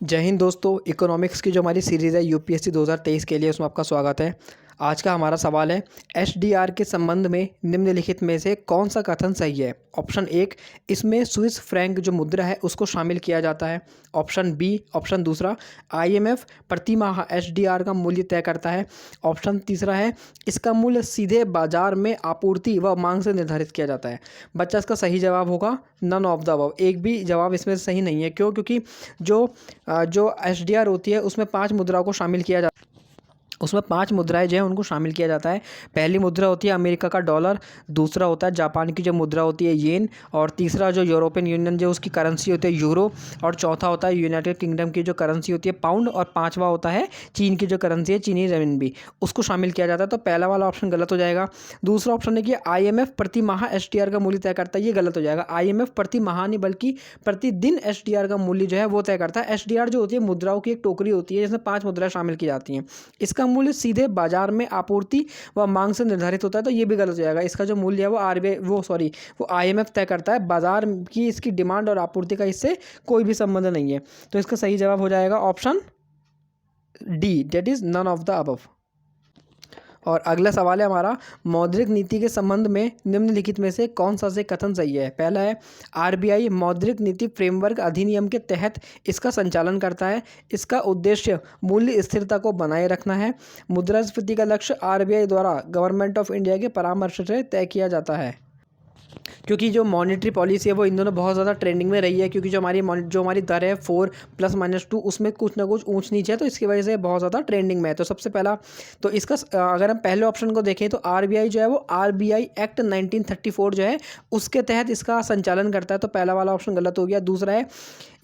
जय हिंद दोस्तों। इकोनॉमिक्स की जो हमारी सीरीज़ है यूपीएससी 2023 के लिए, उसमें आपका स्वागत है। आज का हमारा सवाल है, एसडीआर के संबंध में निम्नलिखित में से कौन सा कथन सही है। ऑप्शन एक, इसमें स्विस फ्रैंक जो मुद्रा है उसको शामिल किया जाता है। ऑप्शन बी, ऑप्शन दूसरा, आईएमएफ प्रति माह एसडीआर का मूल्य तय करता है। ऑप्शन तीसरा है, इसका मूल्य सीधे बाजार में आपूर्ति व मांग से निर्धारित किया जाता है। बच्चा, इसका सही जवाब होगा नन ऑफ द अबव। एक भी जवाब इसमें सही नहीं है। क्यों? क्योंकि जो एसडीआर होती है उसमें 5 मुद्राओं को शामिल किया जाता है। उसमें 5 मुद्राएं जो हैं उनको शामिल किया जाता है। पहली मुद्रा होती है अमेरिका का डॉलर, दूसरा होता है जापान की जो मुद्रा होती है येन, और तीसरा जो यूरोपियन यूनियन जो उसकी करेंसी होती है यूरो, और चौथा होता है यूनाइटेड किंगडम की जो करेंसी होती है पाउंड, और पांचवा होता है चीन की जो करेंसी है चीनी रेमिनबी, उसको शामिल किया जाता है। तो पहला वाला ऑप्शन गलत हो जाएगा। दूसरा ऑप्शन है कि आईएमएफ प्रति माह एसडीआर का मूल्य तय करता है, ये गलत हो जाएगा। आईएमएफ प्रति माह नहीं बल्कि प्रतिदिन एसडीआर का मूल्य जो है वो तय करता है। एसडीआर जो होती है मुद्राओं की एक टोकरी होती है जिसमें 5 मुद्राएं शामिल की जाती हैं। इसका मूल्य सीधे बाजार में आपूर्ति व मांग से निर्धारित होता है, तो ये भी गलत हो जाएगा। इसका जो मूल्य है वो आरबीआई वो आईएमएफ तय करता है। बाजार की इसकी डिमांड और आपूर्ति का इससे कोई भी संबंध नहीं है। तो इसका सही जवाब हो जाएगा option D, that is none of the above. और अगला सवाल है हमारा, मौद्रिक नीति के संबंध में निम्नलिखित में से कौन सा से कथन सही है। पहला है, आरबीआई मौद्रिक नीति फ्रेमवर्क अधिनियम के तहत इसका संचालन करता है। इसका उद्देश्य मूल्य स्थिरता को बनाए रखना है। मुद्रास्फीति का लक्ष्य आरबीआई द्वारा गवर्नमेंट ऑफ इंडिया के परामर्श से तय किया जाता है। क्योंकि जो मॉनेटरी पॉलिसी है वो इन दोनों बहुत ज़्यादा ट्रेंडिंग में रही है, क्योंकि जो हमारी दर है 4 +-2 उसमें कुछ ना कुछ ऊंच नीच है, तो इसकी वजह से बहुत ज़्यादा ट्रेंडिंग में है। तो सबसे पहला तो इसका अगर हम पहले ऑप्शन को देखें तो आरबीआई जो है वो आरबीआई एक्ट 1934 जो है उसके तहत इसका संचालन करता है। तो पहला वाला ऑप्शन गलत हो गया। दूसरा है,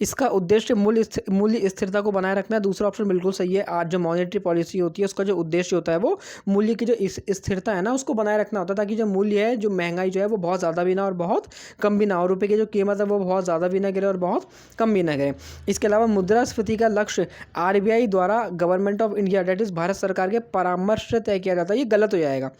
इसका उद्देश्य मूल्य स्थिरता को बनाए रखना है। दूसरा ऑप्शन बिल्कुल सही है। आज जो मॉनेटरी पॉलिसी होती है उसका जो उद्देश्य होता है वो मूल्य की जो स्थिरता है ना उसको बनाए रखना होता है, ताकि जो मूल्य है, जो महंगाई जो है वो बहुत ज़्यादा भी ना और बहुत कम भी ना हो। रुपये की जो कीमत है वो बहुत ज़्यादा भी ना गिरे और बहुत कम भी ना गिरे। इसके अलावा मुद्रास्फीति का लक्ष्य आरबीआई द्वारा government of India that is Bharat सरकार के परामर्श से तय किया जाता है, ये गलत हो जाएगा।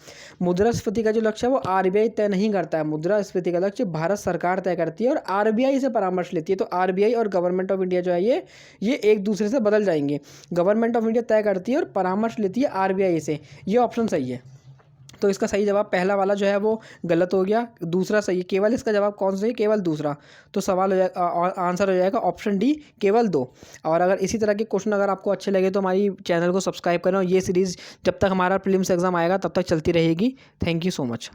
मुद्रास्फीति का जो लक्ष्य है वो आरबीआई तय नहीं करता है। मुद्रास्फीति का लक्ष्य भारत सरकार तय करती है और आरबीआई से परामर्श लेती है। तो आरबीआई और गवर्नमेंट ऑफ इंडिया जो है ये एक दूसरे से बदल जाएंगे। गवर्नमेंट ऑफ इंडिया तय करती है और परामर्श लेती है आरबीआई से। ये ऑप्शन सही है। तो इसका सही जवाब पहला वाला जो है वो गलत हो गया, दूसरा सही। केवल इसका जवाब कौन सा है? केवल दूसरा। तो सवाल हो जाएगा, आंसर हो जाएगा ऑप्शन डी, केवल 2। और अगर इसी तरह के क्वेश्चन अगर आपको अच्छे लगे तो हमारी चैनल को सब्सक्राइब करें, और ये सीरीज़ जब तक हमारा प्रीलिम्स एग्जाम आएगा तब तक चलती रहेगी। Thank you so much.